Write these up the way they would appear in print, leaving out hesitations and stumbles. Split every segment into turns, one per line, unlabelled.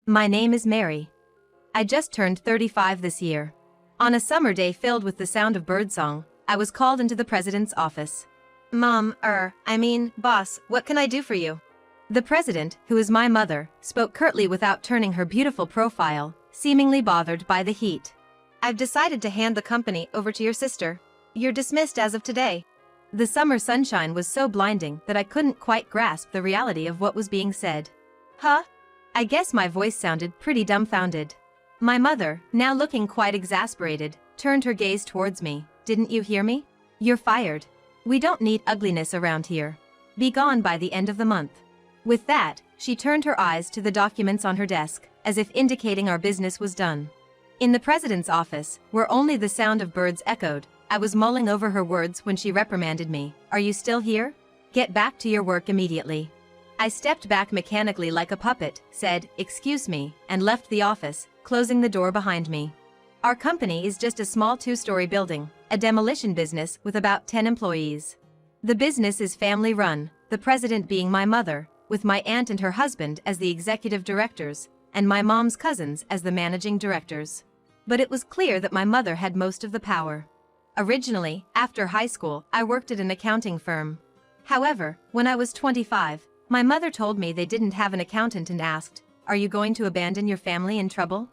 My name is Mary. I just turned 35 this year. On a summer day filled with the sound of birdsong, I was called into the president's office. Boss, what can I do for you? The president, who is my mother, spoke curtly without turning her beautiful profile, seemingly bothered by the heat. I've decided to hand the company over to your sister. You're dismissed as of today. The summer sunshine was so blinding that I couldn't quite grasp the reality of what was being said. Huh? I guess my voice sounded pretty dumbfounded. My mother, now looking quite exasperated, turned her gaze towards me. Didn't you hear me? You're fired. We don't need ugliness around here. Be gone by the end of the month. With that, she turned her eyes to the documents on her desk, as if indicating our business was done. In the president's office, where only the sound of birds echoed, I was mulling over her words when she reprimanded me. Are you still here? Get back to your work immediately. I stepped back mechanically like a puppet, said, "Excuse me," and left the office, closing the door behind me. Our company is just a small 2-story building, a demolition business with about 10 employees. The business is family-run, the president being my mother, with my aunt and her husband as the executive directors, and my mom's cousins as the managing directors. But it was clear that my mother had most of the power. Originally, after high school, I worked at an accounting firm. However, when I was 25, my mother told me they didn't have an accountant and asked, "Are you going to abandon your family in trouble?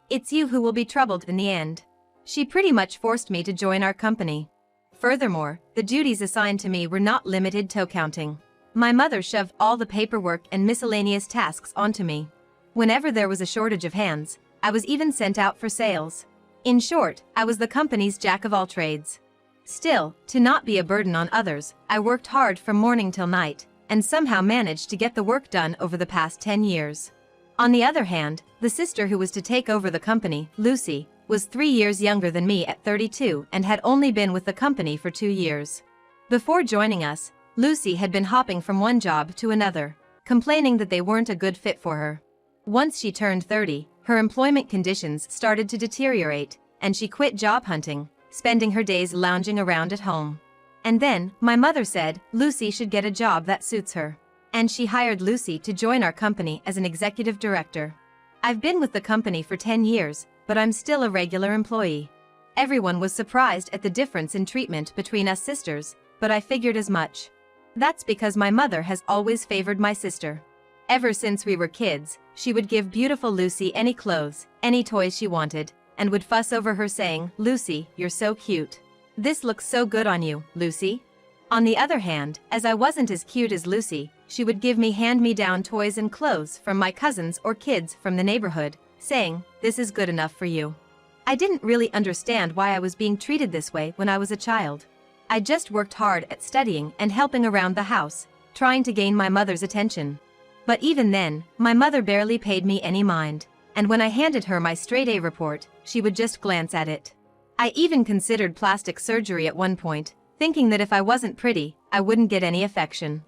It's you who will be troubled in the end." She pretty much forced me to join our company. Furthermore, the duties assigned to me were not limited to accounting. My mother shoved all the paperwork and miscellaneous tasks onto me. Whenever there was a shortage of hands, I was even sent out for sales. In short, I was the company's jack of all trades. Still, to not be a burden on others, I worked hard from morning till night, and somehow managed to get the work done over the past 10 years. On the other hand, the sister who was to take over the company, Lucy, was 3 years younger than me at 32 and had only been with the company for 2 years. Before joining us, Lucy had been hopping from one job to another, complaining that they weren't a good fit for her. Once she turned 30, her employment conditions started to deteriorate, and she quit job hunting, spending her days lounging around at home. And then, my mother said, Lucy should get a job that suits her. And she hired Lucy to join our company as an executive director. I've been with the company for 10 years, but I'm still a regular employee. Everyone was surprised at the difference in treatment between us sisters, but I figured as much. That's because my mother has always favored my sister. Ever since we were kids, she would give beautiful Lucy any clothes, any toys she wanted, and would fuss over her saying, "Lucy, you're so cute. This looks so good on you, Lucy." On the other hand, as I wasn't as cute as Lucy, she would give me hand-me-down toys and clothes from my cousins or kids from the neighborhood, saying, "This is good enough for you." I didn't really understand why I was being treated this way when I was a child. I just worked hard at studying and helping around the house, trying to gain my mother's attention. But even then, my mother barely paid me any mind, and when I handed her my straight-A report, she would just glance at it. I even considered plastic surgery at one point, thinking that if I wasn't pretty, I wouldn't get any affection.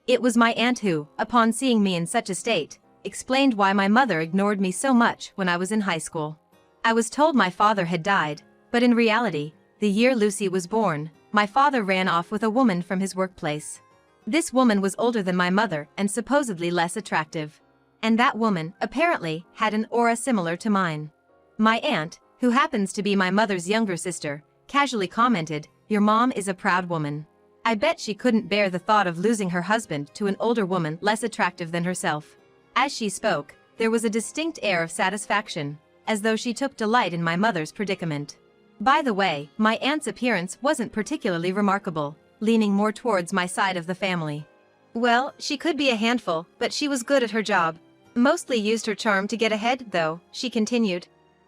It was my aunt who, upon seeing me in such a state, explained why my mother ignored me so much when I was in high school. I was told my father had died, but in reality, the year Lucy was born, my father ran off with a woman from his workplace. This woman was older than my mother and supposedly less attractive. And that woman, apparently, had an aura similar to mine. My aunt, who happens to be my mother's younger sister, casually commented, "Your mom is a proud woman." I bet she couldn't bear the thought of losing her husband to an older woman less attractive than herself. As she spoke, there was a distinct air of satisfaction, as though she took delight in my mother's predicament. By the way, my aunt's appearance wasn't particularly remarkable, leaning more towards my side of the family. Well, she could be a handful, but she was good at her job. Mostly used her charm to get ahead, though, she continued.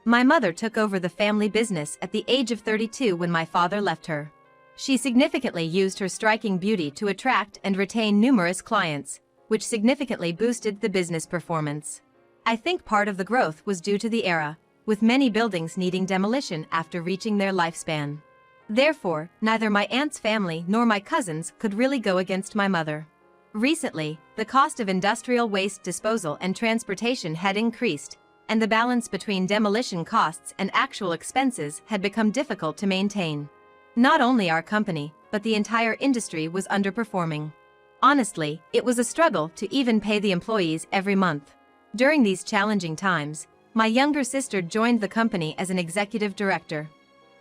My mother took over the family business at the age of 32 when my father left her. She significantly used her striking beauty to attract and retain numerous clients, which significantly boosted the business performance. I think part of the growth was due to the era, with many buildings needing demolition after reaching their lifespan. Therefore, neither my aunt's family nor my cousins could really go against my mother. Recently, the cost of industrial waste disposal and transportation had increased, and the balance between demolition costs and actual expenses had become difficult to maintain. Not only our company, but the entire industry was underperforming. Honestly, it was a struggle to even pay the employees every month. During these challenging times, my younger sister joined the company as an executive director.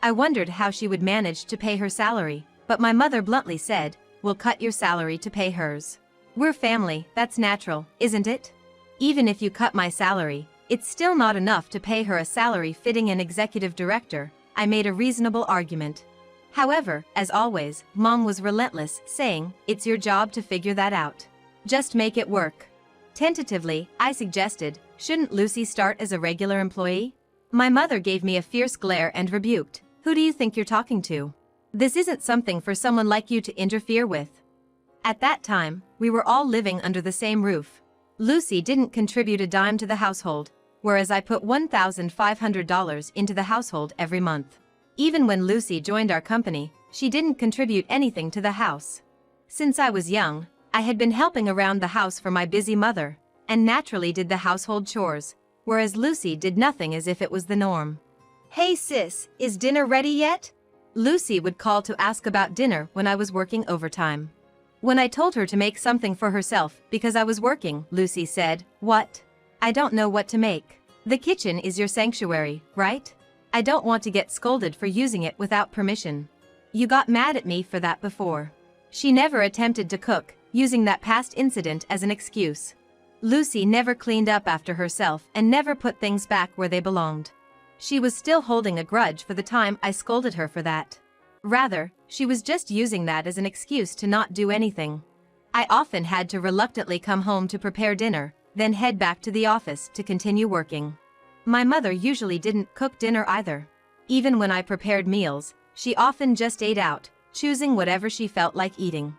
I wondered how she would manage to pay her salary, but my mother bluntly said, "We'll cut your salary to pay hers. We're family, that's natural, isn't it? Even if you cut my salary, it's still not enough to pay her a salary fitting an executive director." I made a reasonable argument. However, as always, Mom was relentless, saying, "It's your job to figure that out. Just make it work." Tentatively, I suggested, "Shouldn't Lucy start as a regular employee?" My mother gave me a fierce glare and rebuked, "Who do you think you're talking to? This isn't something for someone like you to interfere with." At that time, we were all living under the same roof. Lucy didn't contribute a dime to the household, whereas I put $1,500 into the household every month. Even when Lucy joined our company, she didn't contribute anything to the house. Since I was young, I had been helping around the house for my busy mother, and naturally did the household chores, whereas Lucy did nothing as if it was the norm. "Hey sis, is dinner ready yet?" Lucy would call to ask about dinner when I was working overtime. When I told her to make something for herself because I was working, Lucy said, "What? I don't know what to make. The kitchen is your sanctuary, right? I don't want to get scolded for using it without permission. You got mad at me for that before." She never attempted to cook, using that past incident as an excuse. Lucy never cleaned up after herself and never put things back where they belonged. She was still holding a grudge for the time I scolded her for that. Rather, she was just using that as an excuse to not do anything. I often had to reluctantly come home to prepare dinner, then head back to the office to continue working. My mother usually didn't cook dinner either. Even when I prepared meals, she often just ate out, choosing whatever she felt like eating.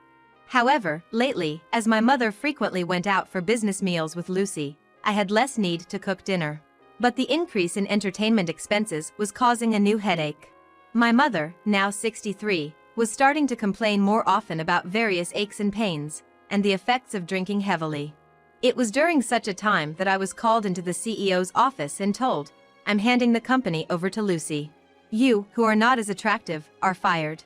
However, lately, as my mother frequently went out for business meals with Lucy, I had less need to cook dinner. But the increase in entertainment expenses was causing a new headache. My mother, now 63, was starting to complain more often about various aches and pains, and the effects of drinking heavily. It was during such a time that I was called into the CEO's office and told, "I'm handing the company over to Lucy. You, who are not as attractive, are fired."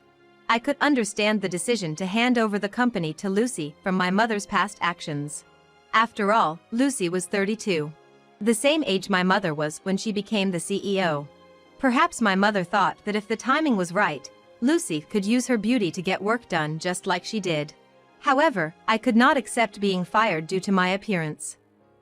I could understand the decision to hand over the company to Lucy from my mother's past actions. After all, Lucy was 32. The same age my mother was when she became the CEO. Perhaps my mother thought that if the timing was right, Lucy could use her beauty to get work done just like she did. However, I could not accept being fired due to my appearance.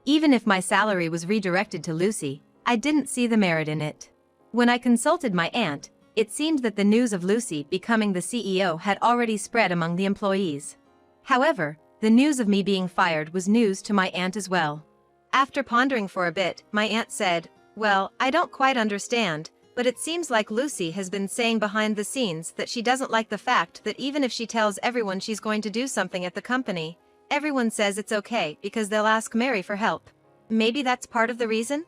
Even if my salary was redirected to Lucy, I didn't see the merit in it. When I consulted my aunt, it seemed that the news of Lucy becoming the CEO had already spread among the employees. However, the news of me being fired was news to my aunt as well. After pondering for a bit, my aunt said, "Well, I don't quite understand, but it seems like Lucy has been saying behind the scenes that she doesn't like the fact that even if she tells everyone she's going to do something at the company, everyone says it's okay because they'll ask Mary for help. Maybe that's part of the reason?"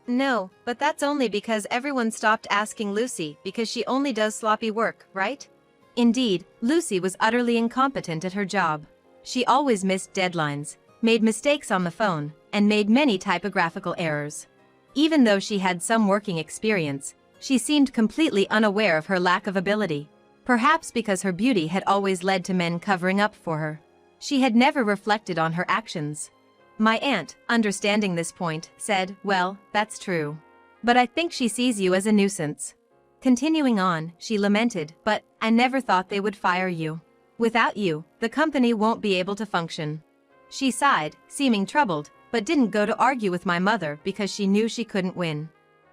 "No, but that's only because everyone stopped asking Lucy because she only does sloppy work, right?" Indeed, Lucy was utterly incompetent at her job. She always missed deadlines, made mistakes on the phone, and made many typographical errors. Even though she had some working experience, she seemed completely unaware of her lack of ability, perhaps because her beauty had always led to men covering up for her. She had never reflected on her actions. My aunt, understanding this point, said, "Well, that's true. But I think she sees you as a nuisance." Continuing on, she lamented, "But I never thought they would fire you. Without you, the company won't be able to function." She sighed, seeming troubled, but didn't go to argue with my mother because she knew she couldn't win.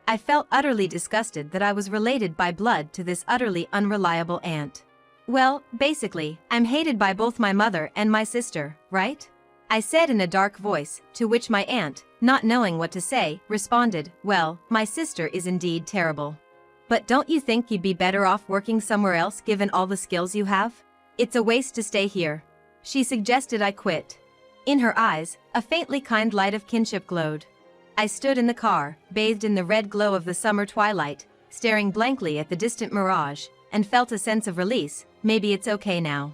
I felt utterly disgusted that I was related by blood to this utterly unreliable aunt. "Well, basically, I'm hated by both my mother and my sister, right?" I said in a dark voice, to which my aunt, not knowing what to say, responded, "Well, my sister is indeed terrible. But don't you think you'd be better off working somewhere else given all the skills you have? It's a waste to stay here." She suggested I quit. In her eyes, a faintly kind light of kinship glowed. I stood in the car, bathed in the red glow of the summer twilight, staring blankly at the distant mirage, and felt a sense of release. Maybe it's okay now.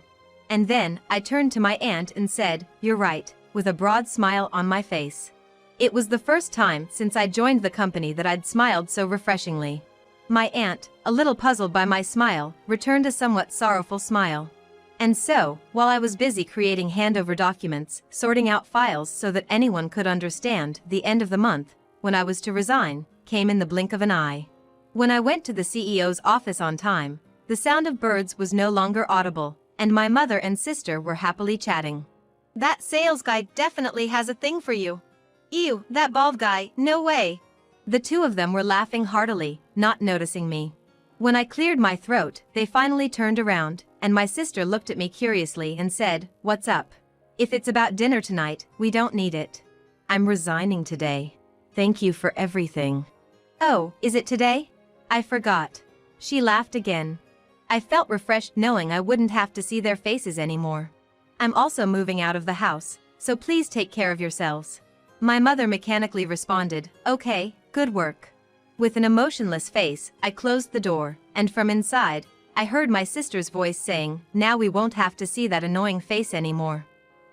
And then, I turned to my aunt and said, "You're right," with a broad smile on my face. It was the first time since I joined the company that I'd smiled so refreshingly. My aunt, a little puzzled by my smile, returned a somewhat sorrowful smile. And so, while I was busy creating handover documents, sorting out files so that anyone could understand, the end of the month, when I was to resign, came in the blink of an eye. When I went to the CEO's office on time, the sound of birds was no longer audible, and my mother and sister were happily chatting. "That sales guy definitely has a thing for you. Ew, that bald guy, no way." The two of them were laughing heartily, not noticing me. When I cleared my throat, they finally turned around, and my sister looked at me curiously and said, "What's up? If it's about dinner tonight, we don't need it. I'm resigning today. Thank you for everything." "Oh, is it today? I forgot." She laughed again. I felt refreshed knowing I wouldn't have to see their faces anymore. "I'm also moving out of the house, so please take care of yourselves." My mother mechanically responded, "Okay, good work." With an emotionless face, I closed the door, and from inside, I heard my sister's voice saying, "Now we won't have to see that annoying face anymore."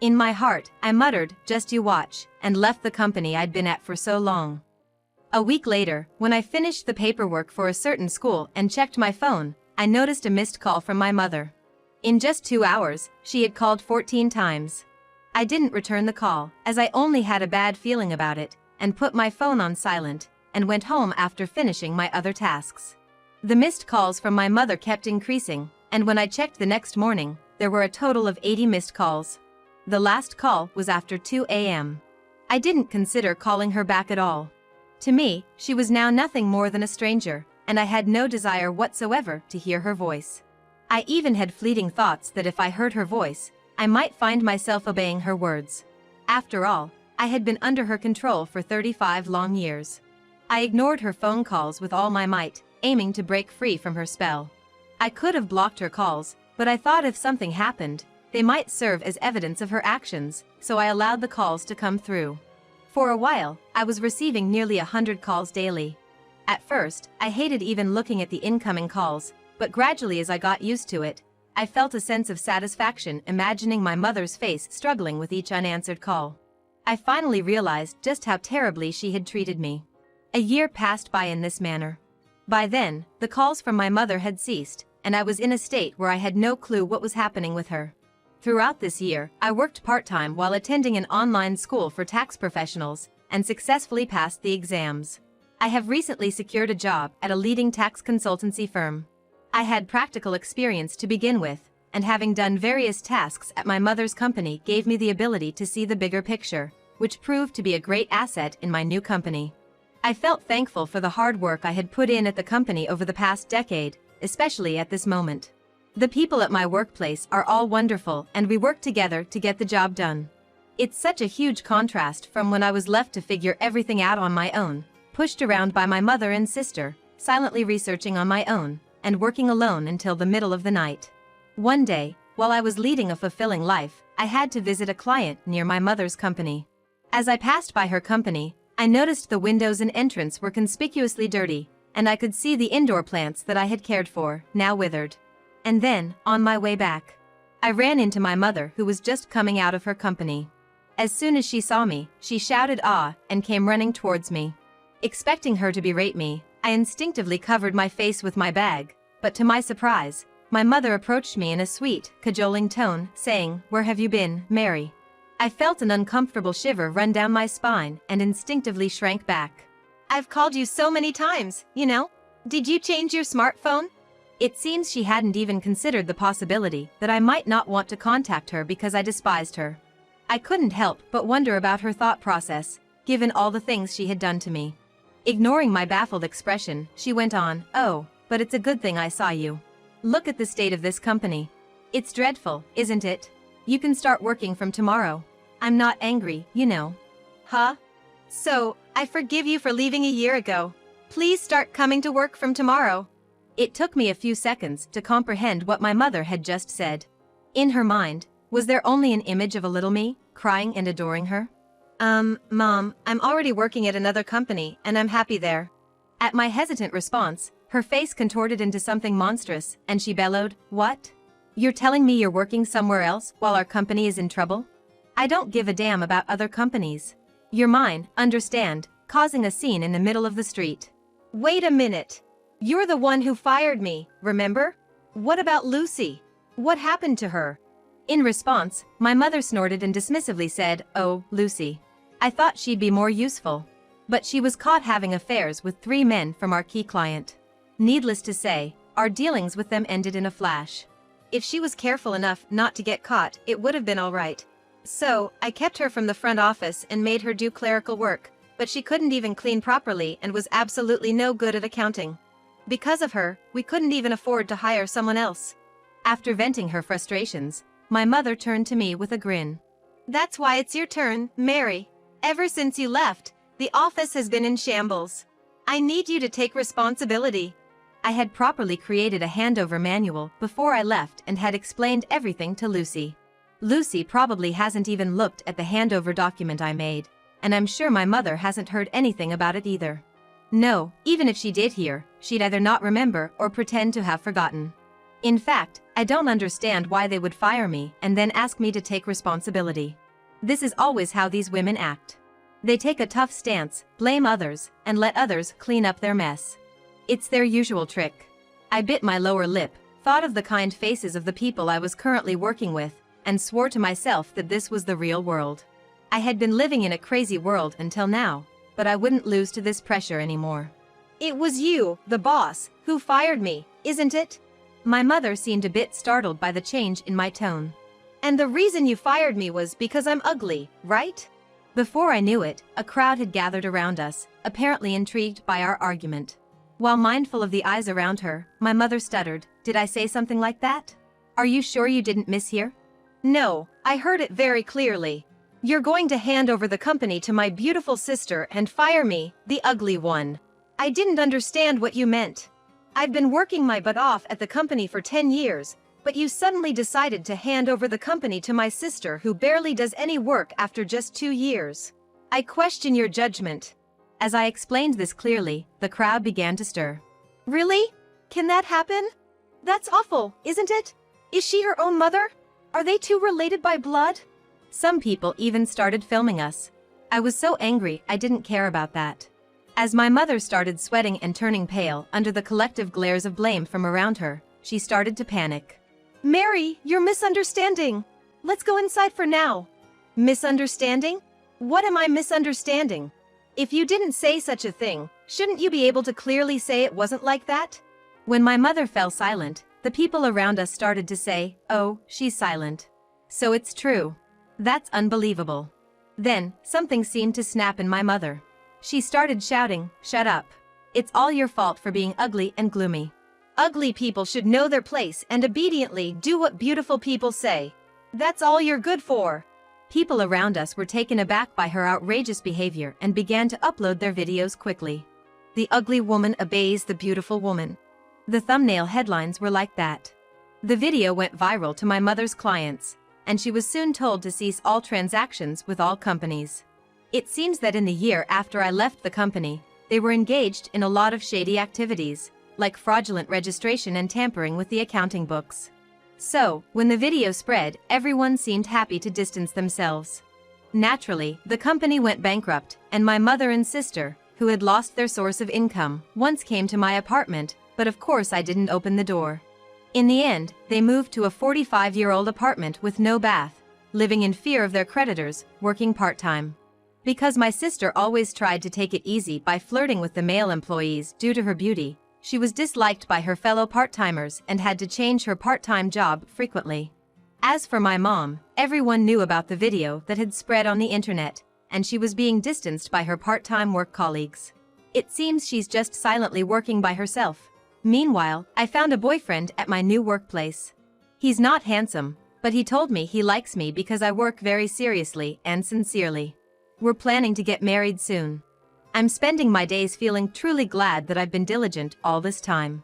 In my heart, I muttered, "Just you watch," and left the company I'd been at for so long. A week later, when I finished the paperwork for a certain school and checked my phone, I noticed a missed call from my mother. In just 2 hours, she had called 14 times. I didn't return the call, as I only had a bad feeling about it, and put my phone on silent, and went home after finishing my other tasks. The missed calls from my mother kept increasing, and when I checked the next morning, there were a total of 80 missed calls. The last call was after 2 a.m. I didn't consider calling her back at all. To me, she was now nothing more than a stranger, and I had no desire whatsoever to hear her voice. I even had fleeting thoughts that if I heard her voice, I might find myself obeying her words. After all, I had been under her control for 35 long years. I ignored her phone calls with all my might, aiming to break free from her spell. I could have blocked her calls, but I thought if something happened, they might serve as evidence of her actions, so I allowed the calls to come through. For a while, I was receiving nearly 100 calls daily. At first, I hated even looking at the incoming calls, but gradually as I got used to it, I felt a sense of satisfaction imagining my mother's face struggling with each unanswered call. I finally realized just how terribly she had treated me. A year passed by in this manner. By then, the calls from my mother had ceased, and I was in a state where I had no clue what was happening with her. Throughout this year, I worked part-time while attending an online school for tax professionals, and successfully passed the exams. I have recently secured a job at a leading tax consultancy firm. I had practical experience to begin with, and having done various tasks at my mother's company gave me the ability to see the bigger picture, which proved to be a great asset in my new company. I felt thankful for the hard work I had put in at the company over the past decade, especially at this moment. The people at my workplace are all wonderful and we work together to get the job done. It's such a huge contrast from when I was left to figure everything out on my own, pushed around by my mother and sister, silently researching on my own, and working alone until the middle of the night. One day, while I was leading a fulfilling life, I had to visit a client near my mother's company. As I passed by her company, I noticed the windows and entrance were conspicuously dirty, and I could see the indoor plants that I had cared for, now withered. And then, on my way back, I ran into my mother who was just coming out of her company. As soon as she saw me, she shouted "Ah!" and came running towards me. Expecting her to berate me, I instinctively covered my face with my bag, but to my surprise, my mother approached me in a sweet, cajoling tone, saying, "Where have you been, Mary?" I felt an uncomfortable shiver run down my spine and instinctively shrank back. "I've called you so many times, you know. Did you change your smartphone?" It seems she hadn't even considered the possibility that I might not want to contact her because I despised her. I couldn't help but wonder about her thought process, given all the things she had done to me. Ignoring my baffled expression, she went on, "Oh, but it's a good thing I saw you. Look at the state of this company. It's dreadful, isn't it? You can start working from tomorrow. I'm not angry, you know." "Huh? So, I forgive you for leaving a year ago. Please start coming to work from tomorrow." It took me a few seconds to comprehend what my mother had just said. In her mind, was there only an image of a little me, crying and adoring her? Mom, I'm already working at another company, and I'm happy there." At my hesitant response, her face contorted into something monstrous, and she bellowed, "What? You're telling me you're working somewhere else while our company is in trouble? I don't give a damn about other companies. You're mine, understand?" causing a scene in the middle of the street. "Wait a minute. You're the one who fired me, remember? What about Lucy? What happened to her?" In response, my mother snorted and dismissively said, "Oh, Lucy. I thought she'd be more useful." But she was caught having affairs with 3 men from our key client. Needless to say, our dealings with them ended in a flash. If she was careful enough not to get caught, it would have been all right. So, I kept her from the front office and made her do clerical work, but she couldn't even clean properly and was absolutely no good at accounting. Because of her, we couldn't even afford to hire someone else. After venting her frustrations, my mother turned to me with a grin. "That's why it's your turn, Mary. Ever since you left, the office has been in shambles. I need you to take responsibility." I had properly created a handover manual before I left and had explained everything to Lucy. Lucy probably hasn't even looked at the handover document I made, and I'm sure my mother hasn't heard anything about it either. No, even if she did hear, she'd either not remember or pretend to have forgotten. In fact, I don't understand why they would fire me and then ask me to take responsibility. This is always how these women act. They take a tough stance, blame others, and let others clean up their mess. It's their usual trick. I bit my lower lip, thought of the kind faces of the people I was currently working with, and swore to myself that this was the real world. I had been living in a crazy world until now, but I wouldn't lose to this pressure anymore. "It was you, the boss, who fired me, isn't it?" My mother seemed a bit startled by the change in my tone. "And the reason you fired me was because I'm ugly, right?" Before I knew it, a crowd had gathered around us, apparently intrigued by our argument. While mindful of the eyes around her, my mother stuttered, "Did I say something like that? Are you sure you didn't mishear?" "No, I heard it very clearly. You're going to hand over the company to my beautiful sister and fire me, the ugly one. I didn't understand what you meant. I've been working my butt off at the company for 10 years, but you suddenly decided to hand over the company to my sister who barely does any work after just 2 years. I question your judgment." As I explained this clearly, the crowd began to stir. "Really? Can that happen? That's awful, isn't it? Is she her own mother? Are they 2 related by blood?" Some people even started filming us. I was so angry I didn't care about that. As my mother started sweating and turning pale under the collective glares of blame from around her, she started to panic. "Mary, you're misunderstanding. Let's go inside for now." "Misunderstanding? What am I misunderstanding? If you didn't say such a thing, shouldn't you be able to clearly say it wasn't like that?" When my mother fell silent, the people around us started to say, "Oh, she's silent. So it's true. That's unbelievable." Then, something seemed to snap in my mother. She started shouting, "Shut up. It's all your fault for being ugly and gloomy. Ugly people should know their place and obediently do what beautiful people say. That's all you're good for." People around us were taken aback by her outrageous behavior and began to upload their videos quickly. "The ugly woman obeys the beautiful woman." The thumbnail headlines were like that. The video went viral to my mother's clients, and she was soon told to cease all transactions with all companies. It seems that in the year after I left the company, they were engaged in a lot of shady activities, like fraudulent registration and tampering with the accounting books. So, when the video spread, everyone seemed happy to distance themselves. Naturally, the company went bankrupt, and my mother and sister, who had lost their source of income, once came to my apartment, but of course I didn't open the door. In the end, they moved to a 45-year-old apartment with no bath, living in fear of their creditors, working part-time. Because my sister always tried to take it easy by flirting with the male employees due to her beauty, she was disliked by her fellow part-timers and had to change her part-time job frequently. As for my mom, everyone knew about the video that had spread on the internet, and she was being distanced by her part-time work colleagues. It seems she's just silently working by herself. Meanwhile, I found a boyfriend at my new workplace. He's not handsome, but he told me he likes me because I work very seriously and sincerely. We're planning to get married soon. I'm spending my days feeling truly glad that I've been diligent all this time.